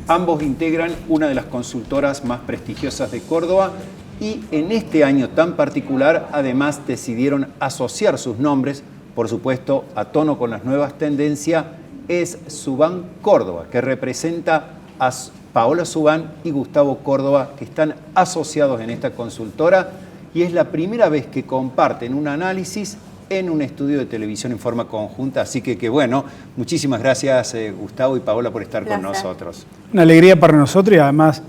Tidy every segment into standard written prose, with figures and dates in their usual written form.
Ambos integran una de las consultoras más prestigiosas de Córdoba y en este año tan particular además decidieron asociar sus nombres, por supuesto a tono con las nuevas tendencias. Es Subán Córdoba, que representa a Paola Subán y Gustavo Córdoba, que están asociados en esta consultora, y es la primera vez que comparten un análisis en un estudio de televisión en forma conjunta. Así que bueno, muchísimas gracias Gustavo y Paola por estar con nosotros. Una alegría para nosotros y además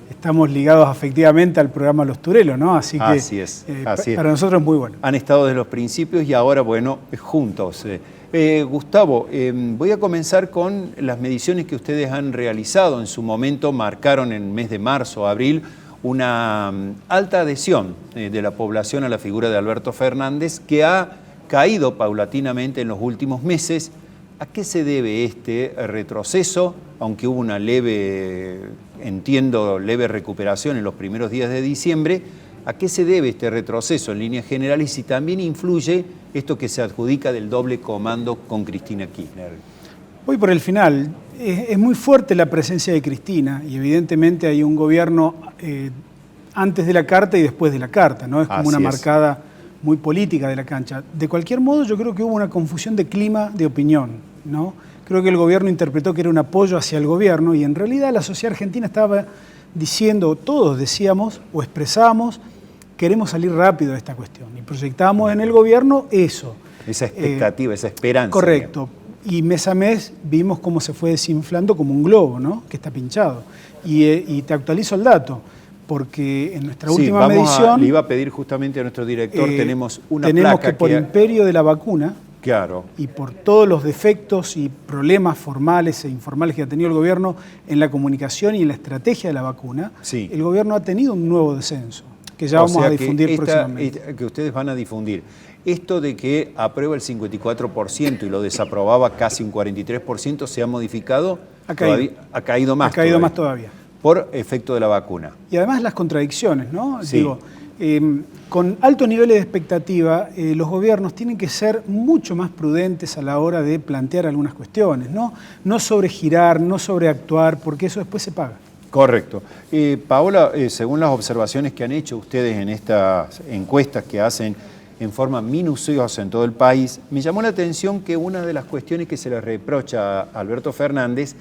estamos ligados afectivamente al programa Los Turelos, ¿no? Así es. Para nosotros es muy bueno. Han estado desde los principios y ahora, bueno, juntos. Gustavo, voy a comenzar con las mediciones que ustedes han realizado. En su momento marcaron en el mes de marzo, abril, una alta adhesión de la población a la figura de Alberto Fernández, que ha caído paulatinamente en los últimos meses. ¿A qué se debe este retroceso? Aunque hubo una leve recuperación en los primeros días de diciembre, ¿a qué se debe este retroceso en líneas generales y también influye esto que se adjudica del doble comando con Cristina Kirchner? Voy por el final. Es muy fuerte la presencia de Cristina y evidentemente hay un gobierno antes de la carta y después de la carta, ¿no? Es como una marcada muy política de la cancha. De cualquier modo, yo creo que hubo una confusión de clima de opinión, ¿no? Creo que el gobierno interpretó que era un apoyo hacia el gobierno y en realidad la sociedad argentina estaba diciendo, todos decíamos o expresábamos, queremos salir rápido de esta cuestión y proyectábamos en el gobierno eso. Esa expectativa, esa esperanza. Correcto. Y mes a mes vimos cómo se fue desinflando como un globo, ¿no? Que está pinchado. Y te actualizo el dato, porque en nuestra última medición... Le iba a pedir justamente a nuestro director, tenemos una placa tenemos que por imperio de la vacuna, claro, y por todos los defectos y problemas formales e informales que ha tenido el gobierno en la comunicación y en la estrategia de la vacuna, el gobierno ha tenido un nuevo descenso, que ya vamos a difundir próximamente. Que ustedes van a difundir. Esto de que aprueba el 54% y lo desaprobaba casi un 43%, ¿se ha modificado? Ha caído. Ha caído más. Ha caído más todavía. Por efecto de la vacuna. Y además las contradicciones, ¿no? Sí. Digo, con altos niveles de expectativa, los gobiernos tienen que ser mucho más prudentes a la hora de plantear algunas cuestiones, ¿no? No sobregirar, no sobreactuar, porque eso después se paga. Correcto. Paola, según las observaciones que han hecho ustedes en estas encuestas que hacen en forma minuciosa en todo el país, me llamó la atención que una de las cuestiones que se le reprocha a Alberto Fernández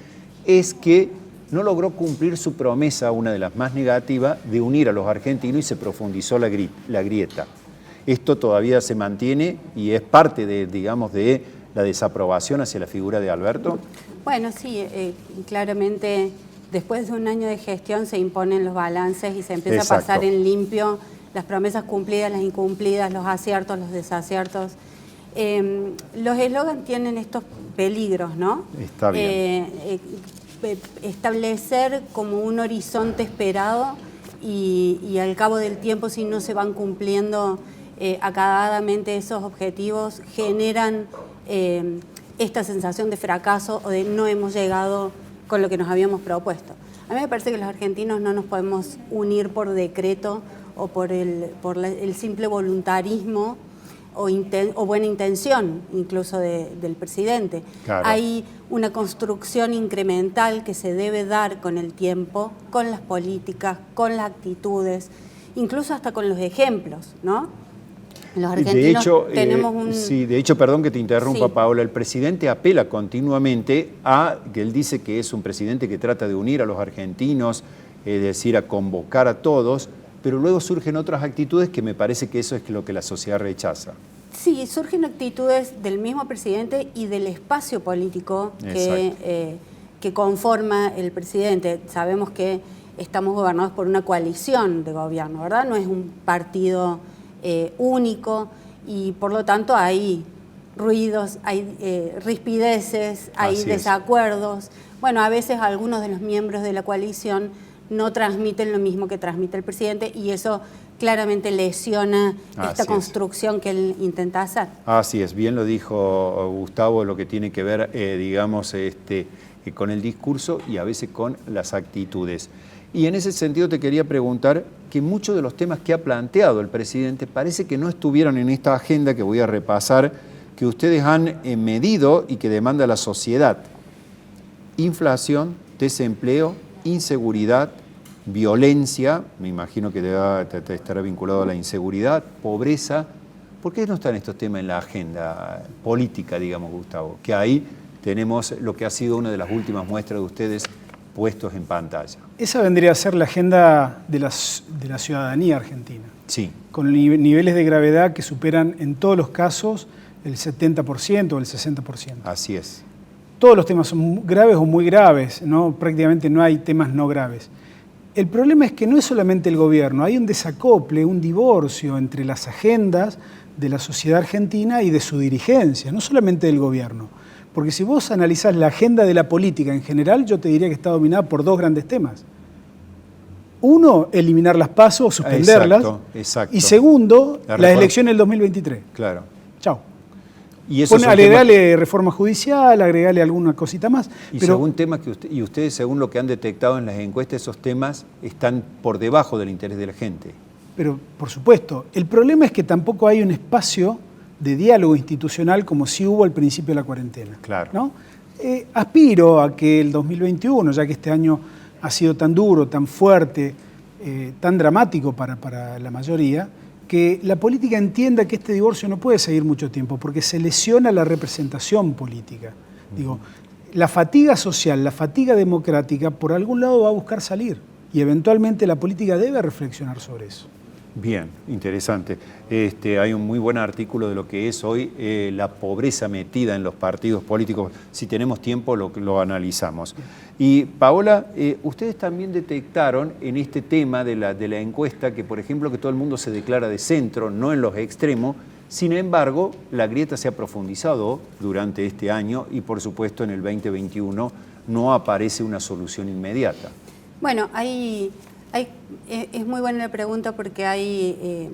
es que no logró cumplir su promesa, una de las más negativas, de unir a los argentinos y se profundizó la grieta. Esto todavía se mantiene y es parte de, digamos, de la desaprobación hacia la figura de Alberto. Bueno, sí, claramente después de un año de gestión se imponen los balances y se empieza a pasar en limpio las promesas cumplidas, las incumplidas, los aciertos, los desaciertos. Los eslogans tienen estos peligros, ¿no? Está bien. Establecer como un horizonte esperado y al cabo del tiempo, si no se van cumpliendo acabadamente esos objetivos, generan esta sensación de fracaso o de no hemos llegado con lo que nos habíamos propuesto. A mí me parece que los argentinos no nos podemos unir por decreto o por el simple voluntarismo o buena intención incluso del presidente. Claro. Hay una construcción incremental que se debe dar con el tiempo, con las políticas, con las actitudes, incluso hasta con los ejemplos, ¿no? Los argentinos tenemos un... Sí, de hecho, perdón que te interrumpa, Sí. Paola, el presidente apela continuamente a que él dice que es un presidente que trata de unir a los argentinos, es decir, a convocar a todos, pero luego surgen otras actitudes que me parece que eso es lo que la sociedad rechaza. Sí, surgen actitudes del mismo presidente y del espacio político que conforma el presidente. Sabemos que estamos gobernados por una coalición de gobierno, ¿verdad? No es un partido único y por lo tanto hay ruidos, hay rispideces, hay desacuerdos. Bueno, a veces algunos de los miembros de la coalición no transmiten lo mismo que transmite el presidente y eso claramente lesiona esta construcción que él intenta hacer. Así es, bien lo dijo Gustavo, lo que tiene que ver, digamos, con el discurso y a veces con las actitudes. Y en ese sentido te quería preguntar que muchos de los temas que ha planteado el presidente parece que no estuvieron en esta agenda que voy a repasar, que ustedes han medido y que demanda la sociedad. Inflación, desempleo, inseguridad, violencia, me imagino que estará vinculado a la inseguridad, pobreza. ¿Por qué no están estos temas en la agenda política, digamos, Gustavo? Que ahí tenemos lo que ha sido una de las últimas muestras de ustedes puestos en pantalla. Esa vendría a ser la agenda de la ciudadanía argentina. Sí. Con niveles de gravedad que superan en todos los casos el 70% o el 60%. Así es. Todos los temas son graves o muy graves, ¿no? Prácticamente no hay temas no graves. El problema es que no es solamente el gobierno, hay un desacople, un divorcio entre las agendas de la sociedad argentina y de su dirigencia, no solamente del gobierno. Porque si vos analizás la agenda de la política en general, yo te diría que está dominada por dos grandes temas. Uno, eliminar las PASO, suspenderlas. Exacto. Y segundo, las elecciones del 2023. Claro. Chao. Y eso agregale reforma judicial, agregale alguna cosita más. Y pero, según temas que ustedes, según lo que han detectado en las encuestas, esos temas están por debajo del interés de la gente. Pero, por supuesto, el problema es que tampoco hay un espacio de diálogo institucional como sí hubo al principio de la cuarentena. Claro. ¿No? Aspiro a que el 2021, ya que este año ha sido tan duro, tan fuerte, tan dramático para la mayoría, que la política entienda que este divorcio no puede seguir mucho tiempo, porque se lesiona la representación política. Digo, la fatiga social, la fatiga democrática, por algún lado va a buscar salir, y eventualmente la política debe reflexionar sobre eso. Bien, interesante. Hay un muy buen artículo de lo que es hoy la pobreza metida en los partidos políticos. Si tenemos tiempo lo analizamos. Y Paola, ustedes también detectaron en este tema de la encuesta que, por ejemplo, que todo el mundo se declara de centro, no en los extremos. Sin embargo, la grieta se ha profundizado durante este año y, por supuesto, en el 2021 no aparece una solución inmediata. Bueno, es muy buena la pregunta porque hay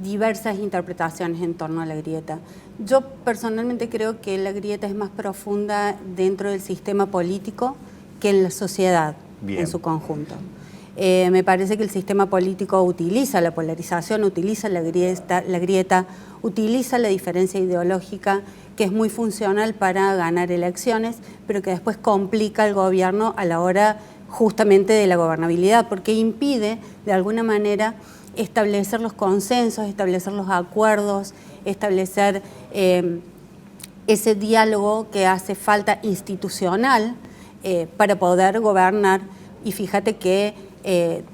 diversas interpretaciones en torno a la grieta. Yo personalmente creo que la grieta es más profunda dentro del sistema político que en la sociedad. Bien. En su conjunto. Me parece que el sistema político utiliza la polarización, utiliza la grieta, utiliza la diferencia ideológica, que es muy funcional para ganar elecciones, pero que después complica al gobierno a la hora justamente de la gobernabilidad, porque impide de alguna manera establecer los consensos, establecer los acuerdos, establecer ese diálogo que hace falta institucional para poder gobernar. Y fíjate que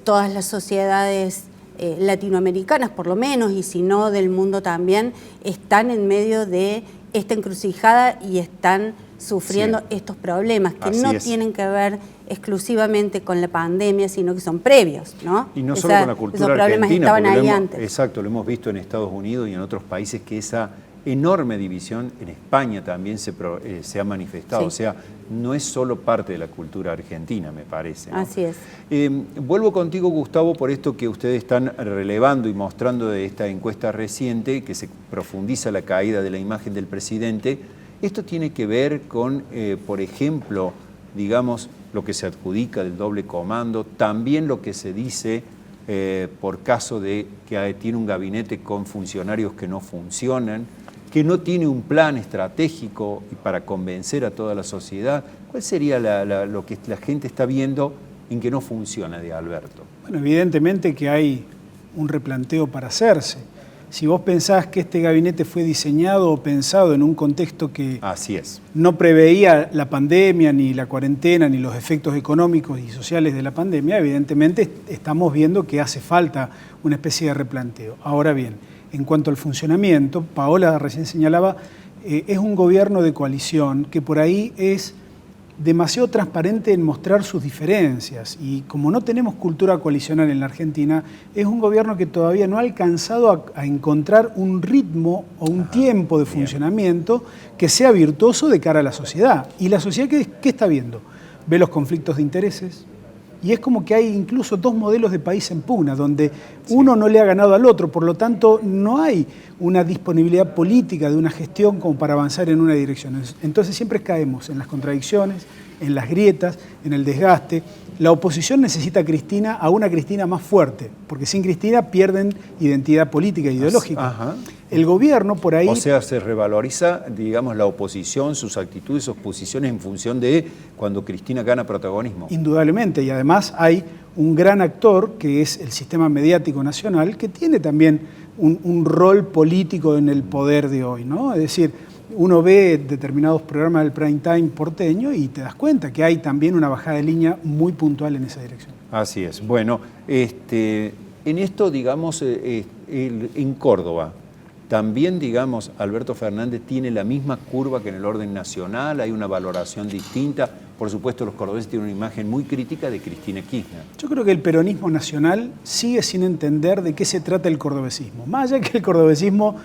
todas las sociedades latinoamericanas, por lo menos, y si no del mundo también, están en medio de esta encrucijada y están sufriendo estos problemas que no tienen que ver exclusivamente con la pandemia, sino que son previos, ¿no? Y no solo con la cultura argentina, problemas estaban ahí antes. Exacto, lo hemos visto en Estados Unidos y en otros países que esa enorme división en España también se ha manifestado. Sí. O sea, no es solo parte de la cultura argentina, me parece, ¿no? Así es. Vuelvo contigo, Gustavo, por esto que ustedes están relevando y mostrando de esta encuesta reciente, que se profundiza la caída de la imagen del presidente. Esto tiene que ver con, por ejemplo, digamos, lo que se adjudica del doble comando, también lo que se dice por caso de que tiene un gabinete con funcionarios que no funcionan, que no tiene un plan estratégico para convencer a toda la sociedad. ¿Cuál sería lo que la gente está viendo en que no funciona de Alberto? Bueno, evidentemente que hay un replanteo para hacerse. Si vos pensás que este gabinete fue diseñado o pensado en un contexto que no preveía la pandemia, ni la cuarentena, ni los efectos económicos y sociales de la pandemia, evidentemente estamos viendo que hace falta una especie de replanteo. Ahora bien, en cuanto al funcionamiento, Paola recién señalaba, es un gobierno de coalición que por ahí es demasiado transparente en mostrar sus diferencias, y como no tenemos cultura coalicional en la Argentina, es un gobierno que todavía no ha alcanzado a encontrar un ritmo o un tiempo de funcionamiento que sea virtuoso de cara a la sociedad. ¿Y la sociedad qué está viendo? Ve los conflictos de intereses, y es como que hay incluso dos modelos de país en pugna, donde uno no le ha ganado al otro, por lo tanto no hay una disponibilidad política de una gestión como para avanzar en una dirección. Entonces siempre caemos en las contradicciones, en las grietas, en el desgaste. La oposición necesita a una Cristina más fuerte, porque sin Cristina pierden identidad política e ideológica. Ajá. El gobierno por ahí... O sea, se revaloriza, digamos, la oposición, sus actitudes, sus posiciones en función de cuando Cristina gana protagonismo. Indudablemente, y además hay un gran actor, que es el sistema mediático nacional, que tiene también un rol político en el poder de hoy, ¿no? Es decir, uno ve determinados programas del prime time porteño y te das cuenta que hay también una bajada de línea muy puntual en esa dirección. Así es. Bueno, en esto, digamos, en Córdoba, también, digamos, Alberto Fernández tiene la misma curva que en el orden nacional, hay una valoración distinta. Por supuesto, los cordobeses tienen una imagen muy crítica de Cristina Kirchner. Yo creo que el peronismo nacional sigue sin entender de qué se trata el cordobesismo. Más allá que el cordobesismo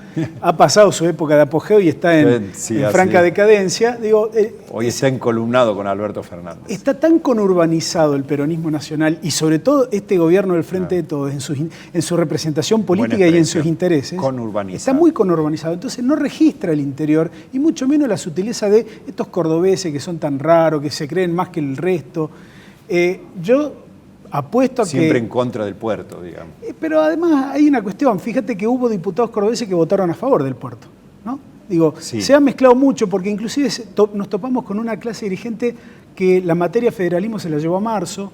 ha pasado su época de apogeo y está en franca decadencia. Digo, hoy está encolumnado con Alberto Fernández. Está tan conurbanizado el peronismo nacional y sobre todo este gobierno del Frente de Todos en su representación política y en sus intereses. Conurbanizado. Está muy conurbanizado. Entonces no registra el interior y mucho menos la sutileza de estos cordobeses que son tan raros, que se creen más que el resto. Yo apuesto a que... Siempre en contra del puerto, digamos. Pero además hay una cuestión. Fíjate que hubo diputados cordobeses que votaron a favor del puerto, ¿no? Digo, sí. Se ha mezclado mucho porque inclusive nos topamos con una clase dirigente que la materia federalismo se la llevó a marzo.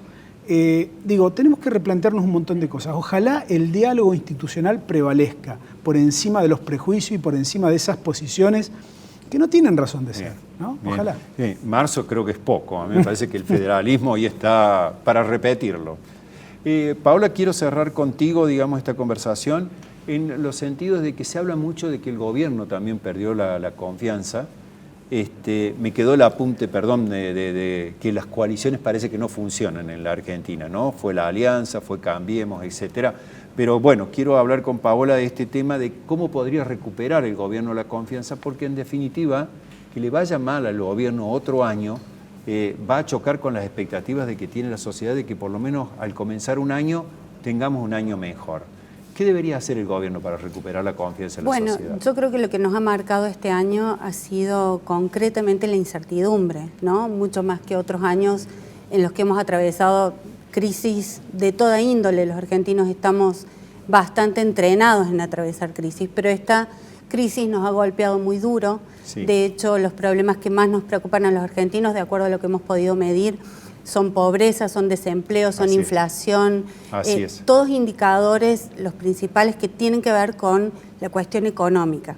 Digo, tenemos que replantearnos un montón de cosas. Ojalá el diálogo institucional prevalezca por encima de los prejuicios y por encima de esas posiciones que no tienen razón de ser, ¿no? Ojalá. Bien. Marzo creo que es poco. A mí me parece que el federalismo hoy está para repetirlo. Paola, quiero cerrar contigo, digamos, esta conversación en los sentidos de que se habla mucho de que el gobierno también perdió la confianza. Me quedó el apunte, perdón, de que las coaliciones parece que no funcionan en la Argentina, ¿no? Fue la Alianza, fue Cambiemos, etcétera. Pero bueno, quiero hablar con Paola de este tema de cómo podría recuperar el gobierno la confianza, porque en definitiva, que le vaya mal al gobierno otro año, va a chocar con las expectativas de que tiene la sociedad de que por lo menos al comenzar un año tengamos un año mejor. ¿Qué debería hacer el gobierno para recuperar la confianza en la sociedad? Bueno, yo creo que lo que nos ha marcado este año ha sido concretamente la incertidumbre, ¿no? Mucho más que otros años en los que hemos atravesado crisis de toda índole. Los argentinos estamos bastante entrenados en atravesar crisis, pero esta crisis nos ha golpeado muy duro. Sí. De hecho, los problemas que más nos preocupan a los argentinos, de acuerdo a lo que hemos podido medir, son pobreza, son desempleo, son inflación, todos indicadores, los principales que tienen que ver con la cuestión económica.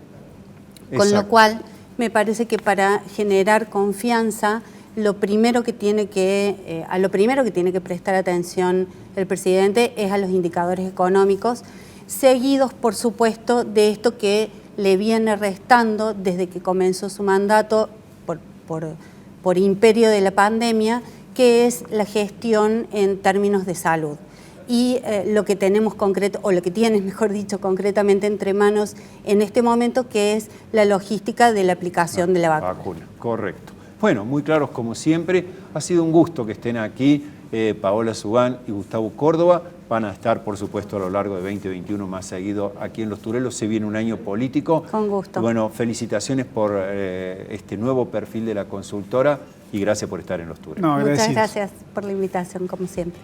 Exacto. Con lo cual, me parece que para generar confianza, a lo primero que tiene que prestar atención el presidente es a los indicadores económicos, seguidos, por supuesto, de esto que le viene restando desde que comenzó su mandato por imperio de la pandemia, que es la gestión en términos de salud. Y lo que tenemos lo que tienes, mejor dicho, concretamente entre manos en este momento, que es la logística de la aplicación de la vacuna. Correcto. Bueno, muy claros como siempre. Ha sido un gusto que estén aquí Paola Zugán y Gustavo Córdoba. Van a estar, por supuesto, a lo largo de 2021 más seguido aquí en Los Turelos. Se viene un año político. Con gusto. Bueno, felicitaciones por este nuevo perfil de la consultora y gracias por estar en Los Turelos. Muchas gracias por la invitación, como siempre.